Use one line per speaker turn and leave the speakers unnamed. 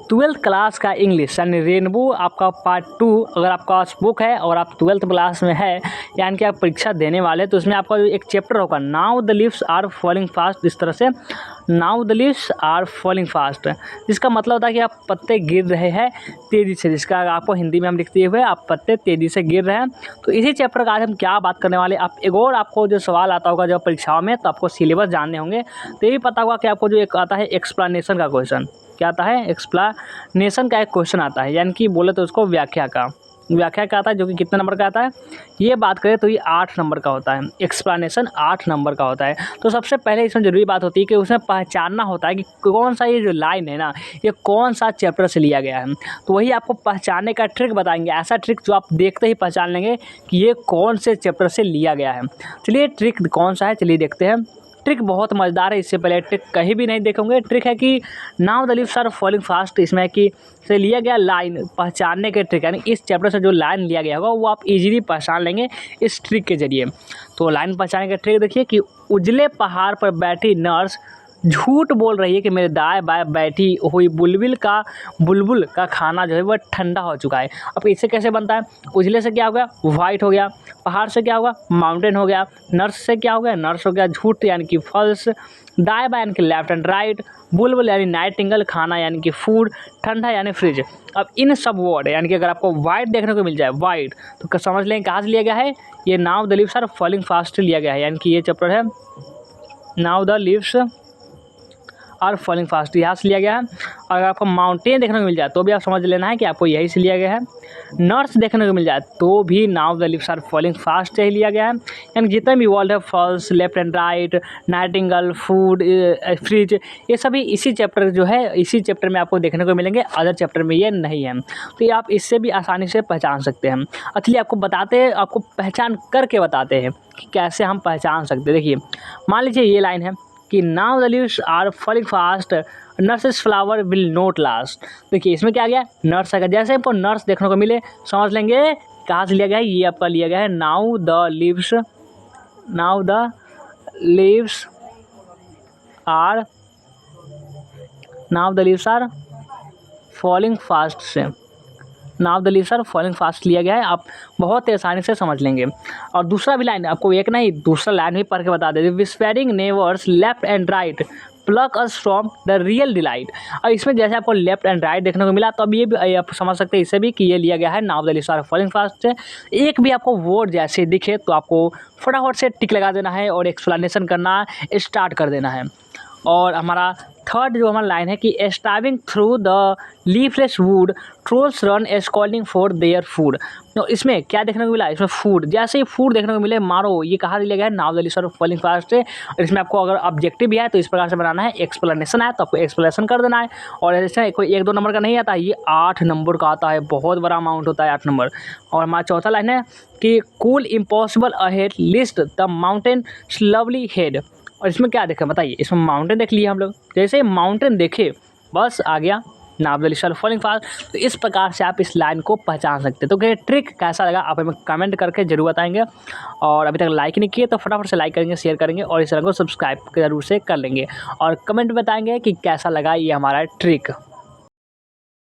Twelfth class का English यानी rainbow आपका पार्ट 2 अगर आपका पास बुक है और आप ट्वेल्थ क्लास में है यानी कि आप परीक्षा देने वाले, तो उसमें आपका एक चैप्टर होगा now the leaves are falling fast. इस तरह से now the leaves are falling fast, जिसका मतलब होता है कि आप पत्ते गिर रहे हैं तेज़ी से, जिसका आपको हिंदी में हम लिखते हुए आप पत्ते तेज़ी से गिर रहे हैं। तो इसी चैप्टर का आज हम क्या बात करने वाले। आप एक और आपको जो सवाल आता होगा जब परीक्षाओं में, तो आपको सिलेबस जानने होंगे, तो ये भी पता होगा कि आपको जो एक आता है एक्सप्लेनेशन का क्वेश्चन, क्या आता है एक्सप्लेनेशन का एक क्वेश्चन आता है, यानी कि बोले तो उसको व्याख्या का आता है, जो कि कितने नंबर का आता है। ये बात करें तो ये 8 नंबर का होता है, एक्सप्लेनेशन 8 नंबर का होता है। तो सबसे पहले इसमें ज़रूरी बात होती है कि उसमें पहचानना होता है कि कौन सा ये जो लाइन है ना, ये कौन सा चैप्टर से लिया गया है। तो वही आपको पहचानने का ट्रिक बताएंगे, ऐसा ट्रिक जो आप देखते ही पहचान लेंगे कि ये कौन से चैप्टर से लिया गया है। चलिए ट्रिक कौन सा है, चलिए देखते हैं। ट्रिक बहुत मज़ेदार है, इससे पहले ट्रिक कहीं भी नहीं देखोगे। ट्रिक है कि now the leaves are falling fast, इसमें है कि से लिया गया लाइन पहचानने के ट्रिक, यानी इस चैप्टर से जो लाइन लिया गया होगा वो आप इजीली पहचान लेंगे इस ट्रिक के जरिए। तो लाइन पहचानने का ट्रिक देखिए कि उजले पहाड़ पर बैठी नर्स झूठ बोल रही है कि मेरे दाएं बाएं बैठी हुई बुलबुल का खाना जो है वह ठंडा हो चुका है। अब इससे कैसे बनता है, उजले से क्या हो गया, वाइट हो गया, पहाड़ से क्या होगा, माउंटेन हो गया, नर्स से क्या हो गया, नर्स हो गया झूठ यानी कि फॉल्स, दाएं बाएं यानी कि लेफ्ट एंड राइट, बुलबुल यानी नाइटिंगेल, खाना यानी कि फूड, ठंडा यानी फ्रिज। अब इन सब वर्ड यानी कि अगर आपको वाइट देखने को मिल जाए वाइट, तो समझ लें कहाँ से लिया गया है, ये now the leaves are falling fast लिया गया है, यानी कि ये चैप्टर है now the leaves are falling fast यहाँ से लिया गया है। अगर आपको माउंटेन देखने को मिल जाए तो भी आप समझ लेना है कि आपको यही से लिया गया है। नर्स देखने को मिल जाए तो भी now the leaves are falling fast से ही लिया गया है। यानी जितने भी वर्ड है falls, left and right, nightingale, food, fridge, ये सभी इसी चैप्टर जो है इसी चैप्टर में आपको देखने को मिलेंगे, अदर चैप्टर में ये नहीं है। तो ये आप इससे भी आसानी से पहचान सकते हैं। चलिए आपको पहचान करके बताते हैं कि कैसे हम पहचान सकते हैं। देखिए मान लीजिए ये लाइन है कि now the leaves are falling fast, nurse's flower will not last. देखिए इसमें क्या आ गया, नर्स आएगा। जैसे आपको नर्स देखने को मिले समझ लेंगे कहाँ से लिया गया है, ये आपका लिया गया है now the leaves are falling fast से, now the leaves are falling fast लिया गया है, आप बहुत आसानी से समझ लेंगे। और दूसरा भी लाइन आपको एक नहीं दूसरा लाइन भी पढ़ के बता देते, whispering nerves left and right pluck us from the real delight. और इसमें जैसे आपको लेफ्ट एंड राइट देखने को मिला, तो अब ये भी आप समझ सकते हैं इसे भी कि ये लिया गया है now the leaves are falling fast से। एक भी आपको वर्ड जैसे दिखे तो आपको फटाफट से टिक लगा देना है और एक्सप्लेनेशन करना स्टार्ट कर देना है। और हमारा थर्ड जो हमारा लाइन है कि starving through the leafless would trolls run scolding for their food. तो इसमें क्या देखने को मिला, इसमें फूड, जैसे ही फूड देखने को मिले मारो, ये कहाँ लिया गया है now the leaves are falling fast से। और इसमें आपको अगर ऑब्जेक्टिव भी है तो इस प्रकार से बनाना है, एक्सप्लेनेशन है तो आपको एक्सप्लेनेशन कर देना है। और ऐसे कोई 1-2 नंबर का नहीं आता, ये 8 नंबर का आता है, बहुत बड़ा अमाउंट होता है 8 नंबर। और हमारा चौथा लाइन है कि cool impossible ahead list the mountain lovely head. और इसमें क्या देखें बताइए, इसमें माउंटेन देख लिए हम लोग, जैसे माउंटेन देखे बस आ गया now the leaves are falling fast. तो इस प्रकार से आप इस लाइन को पहचान सकते हैं। तो क्या ट्रिक कैसा लगा आप हमें कमेंट करके जरूर बताएंगे। और अभी तक लाइक नहीं किए तो फटाफट से लाइक करेंगे, शेयर करेंगे और इस चैनल को सब्सक्राइब जरूर से कर लेंगे। और कमेंट बताएंगे कि कैसा लगा ये हमारा ट्रिक।